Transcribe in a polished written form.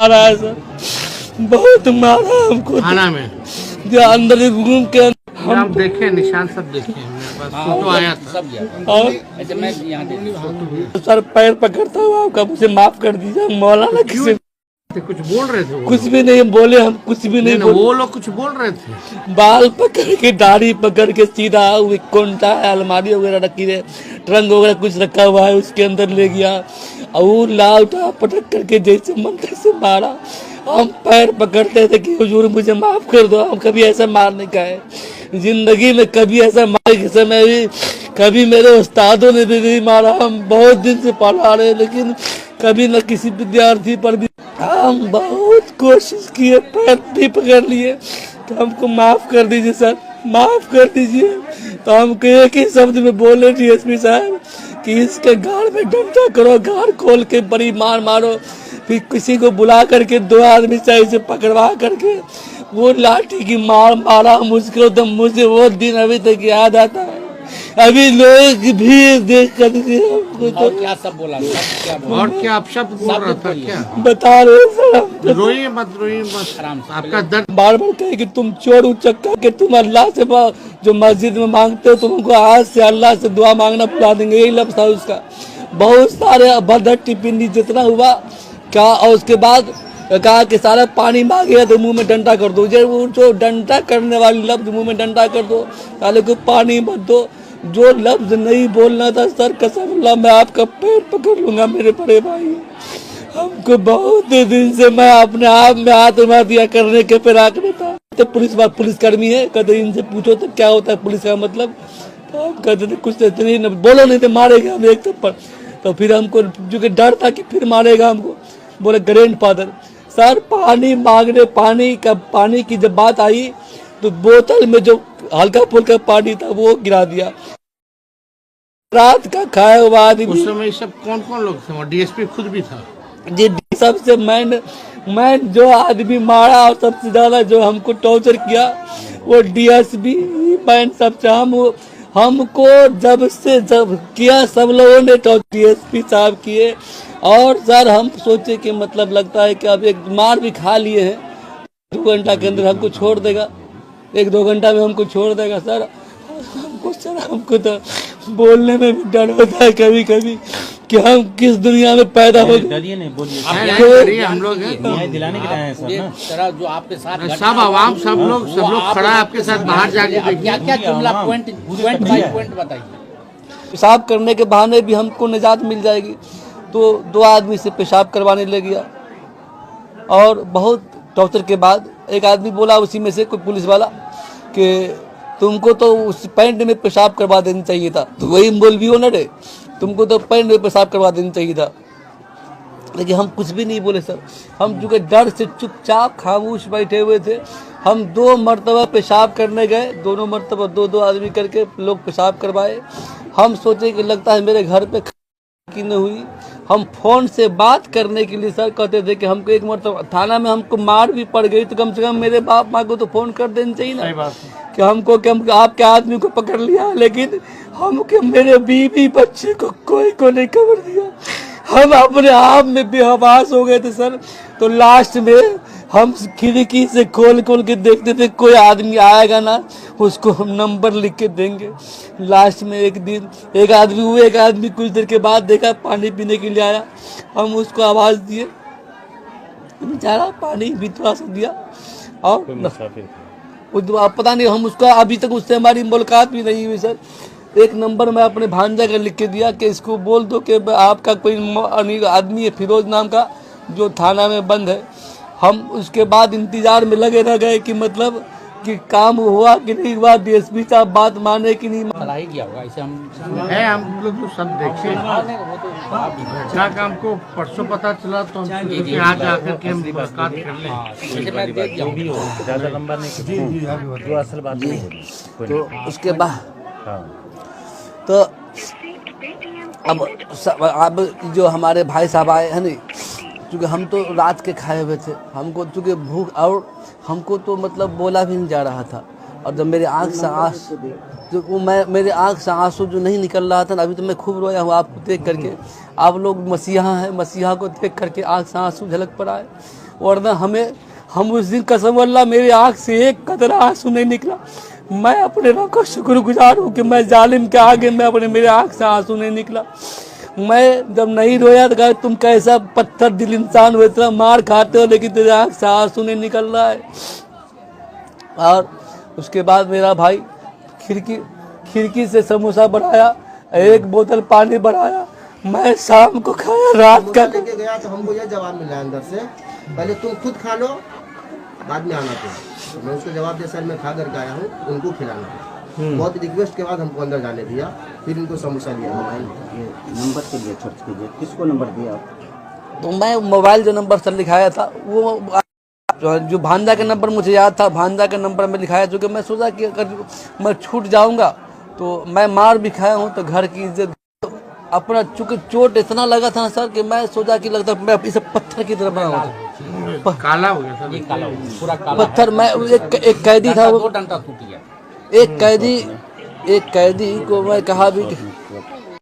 मारा है सर, बहुत मारा हमको थाना में। जो अंदर रूम के हम देखे निशान सब देखे, मेरे पास फोटो आया था। और सर पैर पकड़ता हूँ आपका, मुझे माफ कर दीजिए मौलाना। किसी कुछ बोल रहे थे वो कुछ भी नहीं बोले, हम कुछ भी नहीं बोले। वो लोग कुछ बोल रहे थे। बाल पकड़ के दाढ़ी पकड़ के सीधा कोंटा अलमारी वगैरह रखी है, ट्रंक वगैरह कुछ रखा हुआ है उसके अंदर ले गया और लाउटा पटक करके जैसे मन तैसे मारा। हम पैर पकड़ते थे कि हुजूर मुझे माफ कर दो, हम कभी ऐसा मारने का है जिंदगी में, कभी ऐसा मार के समय भी कभी मेरे उस्तादों ने भी नहीं मारा। हम बहुत दिन से पढ़ा रहे लेकिन कभी न किसी विद्यार्थी पर भी हम बहुत कोशिश किए, पैर भी पकड़ लिए तो हमको माफ कर दीजिए सर, माफ कर दीजिए। तो हमको एक ही शब्द में बोले डीएसपी साहब कि इसके गाड़ में डंडा करो, गाड़ खोल के बड़ी मार मारो, फिर किसी को बुला करके 2 आदमी चाहिए से पकड़वा करके वो लाठी की मार मारा मुझको। तो मुझे वो दिन अभी तक याद आता है, अभी लोग भी देख कर हमको तो क्या सब बोला, और क्या आप शब्द बोल रहा था क्या? बता रहे सर। रोइए मत आपका दर्द। बार बार कहे कि तुम चोर उचक्का के तुम अल्लाह से जो मस्जिद में मांगते हो तुमको आज से अल्लाह से दुआ मांगना भुला देंगे, यही लफ्ज़ था उसका। बहुत सारे अभद्र टिप्पणी जितना हुआ क्या, और उसके बाद कहा कि सारा पानी मांगे तो मुंह में डंडा कर दो, जो डंडा करने वाली लफ्ज मुंह में डंडा कर दो, साले को पानी मत दो। जो लफ्ज नहीं बोलना था सर, कसम अल्लाह मैं आपका पैर पकड़ लूंगा मेरे बड़े भाई। हमको बहुत दिन से मैं अपने आप में आत्महत्या करने के फिराक में था। तो पुलिसकर्मी है, कहते इनसे पूछो तो क्या होता है पुलिस का मतलब, तो हम कहते थे कुछ नहीं बोलो नहीं तो मारेगा हम एक थप्पड़। तो फिर हमको जो कि डर था कि फिर मारेगा हमको, बोले ग्रैंडफादर सर पानी मांगने, पानी की जब बात आई तो बोतल में जो हल्का फुल्का पानी था वो गिरा दिया। रात का खाया हुआ आदमी। उस समय सब कौन कौन लोग थे? डीएसपी खुद भी था जी। सबसे मैं जो आदमी मारा और सबसे ज्यादा जो हमको टॉर्चर किया वो डीएसपी मैन सबसे हमको जब किया सब लोगों ने डीएसपी साहब किए। और सर हम सोचे कि मतलब लगता है कि अब एक मार भी खा लिए हैं, 2 घंटा के अंदर हमको छोड़ देगा, 1-2 घंटा में हमको छोड़ देगा सर। हमको तो बोलने में भी डर होता है कभी कभी कि हम किस दुनिया में पैदा हो गए। हम लोग न्याय दिलाने के लिए आए हैं सर, जो आपके साथ सब आवाम सब लोग खड़ा है आपके साथ, बाहर जाके क्या जुमला पॉइंट बाय पॉइंट बताइए। पेशाब करने के बहाने भी हमको निजात मिल जाएगी, तो 2 आदमी से पेशाब करवाने ले गया। और बहुत टॉर्चर के बाद एक आदमी बोला उसी में से कोई पुलिस वाला कि तुमको तो उस पैंट में पेशाब करवा देना चाहिए था। तो वही बोल भी हो ना रे, तुमको तो पैंट में पेशाब करवा देना चाहिए था। लेकिन हम कुछ भी नहीं बोले सर, हम चूँकि डर से चुपचाप खामोश बैठे हुए थे। हम 2 मरतबा पेशाब करने गए, दोनों मरतबा 2-2 आदमी करके लोग पेशाब करवाए। हम सोचे कि लगता है मेरे घर पे की न हुई। हम फोन से बात करने के लिए सर कहते थे कि हमको एक मरतबा थाना में हमको मार भी पड़ गई तो कम से कम मेरे बाप माँ को तो फोन कर देना चाहिए ना कि हमको कि हम आपके आदमी को पकड़ लिया। लेकिन हमको मेरे बीवी बच्चे को कोई को नहीं खबर दिया। हम अपने आप में बेहवास हो गए थे सर। तो लास्ट में हम खिड़की से खोल के देखते थे कोई आदमी आएगा ना, उसको हम नंबर लिख के देंगे। लास्ट में एक दिन एक आदमी कुछ देर के बाद देखा पानी पीने के लिए आया, हम उसको आवाज़ दिए, बेचारा पानी भी थोड़ा सा दिया। और पता नहीं हम उसका अभी तक उससे हमारी मुलाकात भी नहीं हुई सर। एक नंबर मैं अपने भांजा का लिख के दिया कि इसको बोल दो कि आपका कोई आदमी है फिरोज नाम का जो थाना में बंद है। हम उसके बाद इंतजार में लगे रह गए कि मतलब कि काम हुआ कि नहीं हुआ, डीएसपी साहब बात माने कि नहीं माने किया होगा। इसे हम लोग तो सब देखे घटना का हमको परसों पता चला तो हम आज आकर के हम मुलाकात कर लें। जो भी हो ज़्यादा लंबा नहीं, जो असल बात नहीं है। तो उसके बाद तो अब जो हमारे भाई साहब आए हैं नहीं, क्योंकि हम तो रात के खाए हुए थे, हमको चूँकि भूख और हमको तो मतलब बोला भी नहीं जा रहा था। और जब मेरे आँख से मेरे आँख से आंसू जो नहीं निकल रहा था ना, अभी तो मैं खूब रोया हूँ आपको देख करके। आप लोग मसीहा हैं, मसीहा को देख करके आँख से आंसू झलक पड़ा है। वरना हम उस दिन कसम अल्लाह मेरी आँख से एक कतरा आंसू नहीं निकला। मैं अपने रब का शुक्रगुजार हूँ कि मैं जालिम के आगे मेरे आँख से आंसू नहीं निकला। मैं जब नहीं रोया तो कहा तुम कैसा पत्थर दिल इंसान हो, इतना मार खाते हो लेकिन तेरे आँख से आंसू नहीं निकल रहा है। और उसके बाद मेरा भाई खिड़की से समोसा बढ़ाया, एक बोतल पानी बढ़ाया, मैं शाम को खाया, रात का लेके गया तो हमको यह जवाब मिला अंदर से, पहले तुम खुद खा लो बाद में आना तो मैं उसको जवाब दिया सर मैं खा करके आया हूँ, उनको खिलाना। बहुत रिक्वेस्ट के बाद हमको अंदर जाने दिया, फिर इनको समोसा दिया। नंबर के लिए सर्च कीजिए, किसको नंबर दिया? तो मैं मोबाइल जो नंबर सर लिखाया था वो जो भांजा का नंबर मुझे याद था, भांजा का नंबर में लिखाया, चूँकि मैं सोचा कि अगर मैं छूट जाऊंगा तो मैं मार भी खाया हूँ तो घर की इज्जत अपना, चूँकि चोट इतना लगा था ना सर कि मैं सोचा कि लगता मैं इसे पत्थर की तरह बना हुआ काला हो गया सर, ये काला हो गया, पूरा काला पत्थर। मैं एक कैदी था, दो डंडा टूट गया। एक कैदी को मैं कहा भी